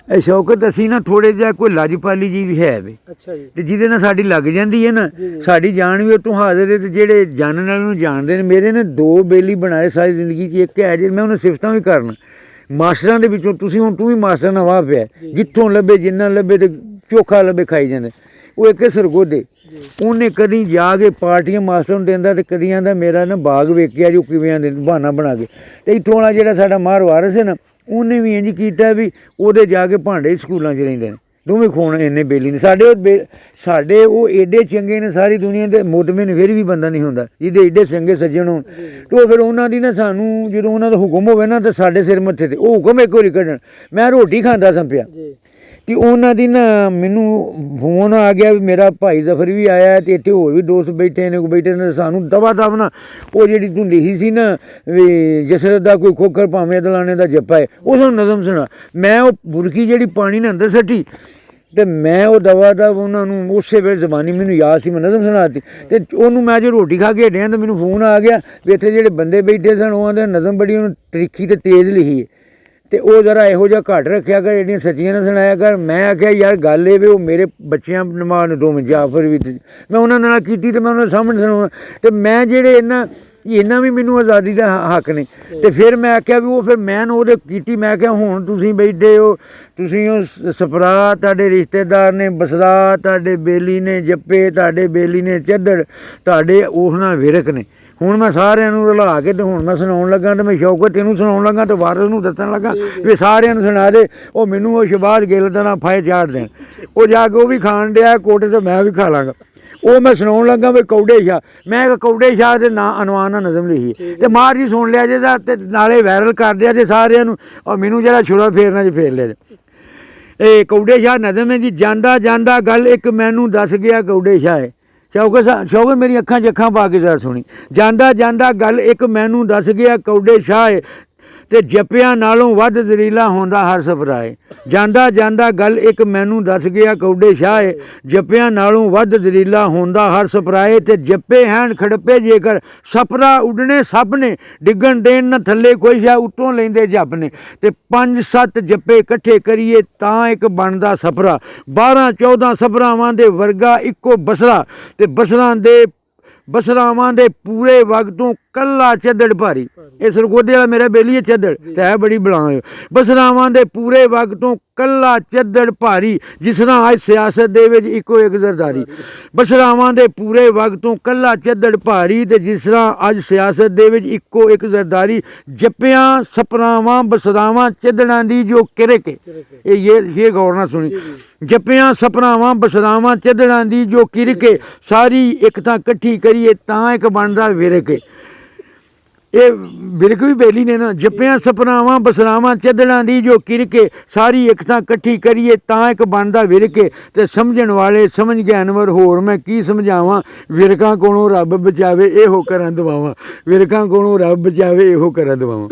शौकत असी ना थोड़े जिहा कोई लाजपाली जी भी है वे अच्छा जी ते जिहदे नाल साडी लग जांदी है ना साडी जान भी उत्तों हाज़र है ते जेहड़े जानने वाले नूं जानदे ने मेरे ने 2 बेली बनाए सारी जिंदगी च एक है जे मैं उन्हें सिफतां भी करना मास्टरां दे विचों तुसीं हुण तूं भी मास्टर नाल वाह पिया जित्थों लभे जिन्ना लभे ते चोखा लभे खाई जांदे वो एक सरगोदे उन्हें कदी जाके पार्टियां मास्टर नूं दिंदा ते कदी आंदा मेरा ना बाग वेखिआ जो किवें आंदे बहाना बना के ते इत्थों वाला जेहड़ा साडा मार वारस है ना उन्हें भी इंज कीता भी ओहदे जाके भांडे स्कूलों च रहिंदे ने दोवें खून इन्ने बेली ने साडे वो एडे चंगे ने सारी दुनिया दे मुतमिन फिर भी बंदा नहीं हुंदा जिहदे एडे चंगे सज्जन होण तो फिर उन्हां दी ना सानूं जदों उन्हां दा हुक्म होवे ना ते साडे सिर मत्थे ते वो हुक्म एक वारी कड्ढण मैं रोटी खांदा सां पिया ते उन्हां दी ना मैनूं फोन आ गया भी मेरा भाई जफर भी आया ते इत्थे होर भी दोस्त बैठे ने सानूं दवा दव ना वो जेहड़ी तूं लिखी सी ना भी जसरत दा कोई खोखर भावें दलाने दा जप्पा है उस नज़म सुना मैं वो बुरकी जेहड़ी पानी ने अंदर सट्टी ते मैं वो दवा दव उन्होंने उस वेले जबानी मैनूं याद सी मैं नज़म सुनाती ते उन्होंने मैं जो रोटी खा के हटिया तो मैनूं फोन आ गया भी इत्थे जेहड़े बंदे बैठे सन वो आंदे नज़म बड़ी उन्होंने त्रिखी ते तेज़ लिखी है ते वो जरा इहो जिहा घट रखिया कर एडियां सच्चियां ना सुनाया कर मैं आख्या यार गल ये भी वो मेरे बच्चियां नमाज दोवें जाफर भी मैं उन्होंने नाल कीती ते मैं उन्होंने सामने सुनाउणा ते मैं जेहड़े इन्ना भी मैनूं आज़ादी दा हक नहीं ते फिर मैं आख्या भी वो फिर मैं ओहदे कीती मैं आख्या हुण तुसीं बैठे हो तुसीं ओ सफरा तुहाडे रिश्तेदार ने बसरा तुहाडे बेली ने जप्पे तुहाडे बेली ने चद्दड़ तुहाडे उस नाल विरक ने हुण मैं सारिਆਂ ਨੂੰ रला के ते हुण मैं सुणाउण लगा ते मैं शौकत तैनूं सुणाउण लगा ते वारस नूं दस्सण लगा भी सारिਆਂ ਨੂੰ सुणा दे ਉਹ ਮੈਨੂੰ ਉਹ शहबाज गिल ਦਾ ना फाए चाड़ देण ਉਹ जा के ਉਹ भी खाण ਡਿਆ ਕੋਟੇ ਤੇ मैं भी खा लांगा ਉਹ मैं ਸੁਣਾਉਣ ਲੱਗਾ ਵੀ ਕੌਡੇ ਸ਼ਾਹ ਮੈਂ ਇੱਕ ਕੌਡੇ ਸ਼ਾਹ ਦੇ ਨਾਂ ਅਨਵਾਨ ਨਾਲ ਨਜ਼ਮ ਲਿਖੀ ਤੇ ਮਾਰ ਜੀ ਸੁਣ ਲਿਆ ਜੇ ਤਾਂ ਤੇ ਨਾਲੇ ਵਾਇਰਲ ਕਰ ਦਿਆ ਜੇ ਸਾਰਿਆਂ ਨੂੰ ਔਰ ਮੈਨੂੰ ਜਿਹੜਾ ਛੁਰਾ ਫੇਰਨਾ ਚ ਫੇਰ ਲਿਆ ਜੇ ਇਹ ਕੌਡੇ ਸ਼ਾਹ ਨਜ਼ਮ ਹੈ ਜੀ ਜਾਂਦਾ ਜਾਂਦਾ ਗੱਲ ਇੱਕ ਮੈਨੂੰ ਦੱਸ ਗਿਆ ਕੌਡੇ ਸ਼ਾਹ ਹੈ ਸ਼ੌਕਤ ਮੇਰੀ ਅੱਖਾਂ 'ਚ ਅੱਖਾਂ ਪਾ ਕੇ ਜ਼ਰਾ ਸੁਣੀ ਜਾਂਦਾ ਜਾਂਦਾ ਗੱਲ ਇੱਕ ਮੈਨੂੰ ਦੱਸ ਗਿਆ ਕੌਡੇ ਸ਼ਾਹ ਹੈ ਤੇ ਜੱਪਿਆਂ ਨਾਲੋਂ ਵੱਧ ਜ਼ਰੀਲਾ ਹੁੰਦਾ ਹਰ ਸਫਰਾਏ ਜਾਂਦਾ ਜਾਂਦਾ ਗੱਲ ਇੱਕ ਮੈਨੂੰ ਦੱਸ ਗਿਆ ਕੌਡੇ ਸ਼ਾਹ ਜੱਪਿਆਂ ਨਾਲੋਂ ਵੱਧ ਜ਼ਰੀਲਾ ਹੁੰਦਾ ਹਰ ਸਫਰਾਏ ਤੇ ਜੱਪੇ ਹੈਣ ਖੜਪੇ ਜੇਕਰ ਸਪਰਾ ਉੱਡਣੇ ਸਭ ਨੇ ਡਿੱਗਣ ਦੇਣ ਨਾ ਥੱਲੇ ਕੋਈ ਸ਼ਾ ਉੱਤੋਂ ਲੈਂਦੇ ਜੱਪ ਨੇ ਤੇ 5-7 ਜੱਪੇ ਇਕੱਠੇ ਕਰੀਏ ਤਾਂ ਇੱਕ ਬਣਦਾ ਸਫਰਾ 12-14 ਸਫਰਾਵਾਂ ਦੇ ਵਰਗਾ ਇੱਕੋ ਬਸਰਾ ਤੇ ਬਸਰਾਵਾਂ ਦੇ ਪੂਰੇ ਵਕਤੋਂ ਕੱਲਾ ਚੱਦੜ ਭਾਰੀ ਇਹ ਸਰਗੋਦੇ ਵਾਲਾ ਮੇਰਾ ਬੇਲੀ ਹੈ ਚੱਦੜ ਤੇ ਹੈ ਬੜੀ ਬਲਾਂ ਬਸਰਾਵਾਂ ਦੇ ਪੂਰੇ ਵਕਤੋਂ ਕੱਲਾ ਚੱਦੜ ਭਾਰੀ ਜਿਸ ਤਰ੍ਹਾਂ ਅੱਜ ਸਿਆਸਤ ਦੇ ਵਿੱਚ ਇੱਕੋ ਇੱਕ ਜ਼ਰਦਾਰੀ ਬਸਰਾਵਾਂ ਦੇ ਪੂਰੇ ਵਕਤੋਂ ਕੱਲਾ ਚੱਦੜ ਭਾਰੀ ਤੇ ਜਿਸ ਤਰ੍ਹਾਂ ਅੱਜ ਸਿਆਸਤ ਦੇ ਵਿੱਚ ਇੱਕੋ ਇੱਕ ਜ਼ਰਦਾਰੀ ਜੱਪਿਆਂ ਸਪਰਾਵਾਂ ਬਸਰਾਵਾਂ ਚੱਦੜਾਂ ਦੀ ਜੋ ਕਿਰਕ ਇਹ ਗੌਰ ਨਾਲ ਸੁਣੀ ਜੱਪਿਆਂ ਸਪਰਾਵਾਂ ਬਸਰਾਵਾਂ ਚੱਦੜਾਂ ਦੀ ਜੋ ਕਿਰਕ ਸਾਰੀ ਇੱਕ ਤਾਂ ਇਕੱਠੀ ਕਰੀਏ ਤਾਂ ਇੱਕ ਬਣਦਾ ਵਿਰਕ ਇਹ ਵਿਰਕ ਵੀ ਬੇਲੀ ਨੇ ਨਾ ਜੱਪਿਆਂ ਸਪਨਾਵਾਂ ਬਸਰਾਵਾਂ ਚੱਦੜਾਂ ਦੀ ਜੋ ਕਿਰਕੇ ਸਾਰੀ ਇੱਕ ਤਾਂ ਇਕੱਠੀ ਕਰੀਏ ਤਾਂ ਇੱਕ ਬਣਦਾ ਵਿਰਕੇ ਤੇ ਸਮਝਣ ਵਾਲੇ ਸਮਝ ਗਏ ਅਨਵਰ ਹੋਰ ਮੈਂ ਕੀ ਸਮਝਾਵਾਂ ਵਿਰਕਾਂ ਕੋਲੋਂ ਰੱਬ ਬਚਾਵੇ ਇਹੋ ਕਰਾਂ ਦੁਆਵਾਂ ਵਿਰਕਾਂ ਕੋਲੋਂ ਰੱਬ ਬਚਾਵੇ ਇਹੋ ਕਰਾਂ ਦੁਆਵਾਂ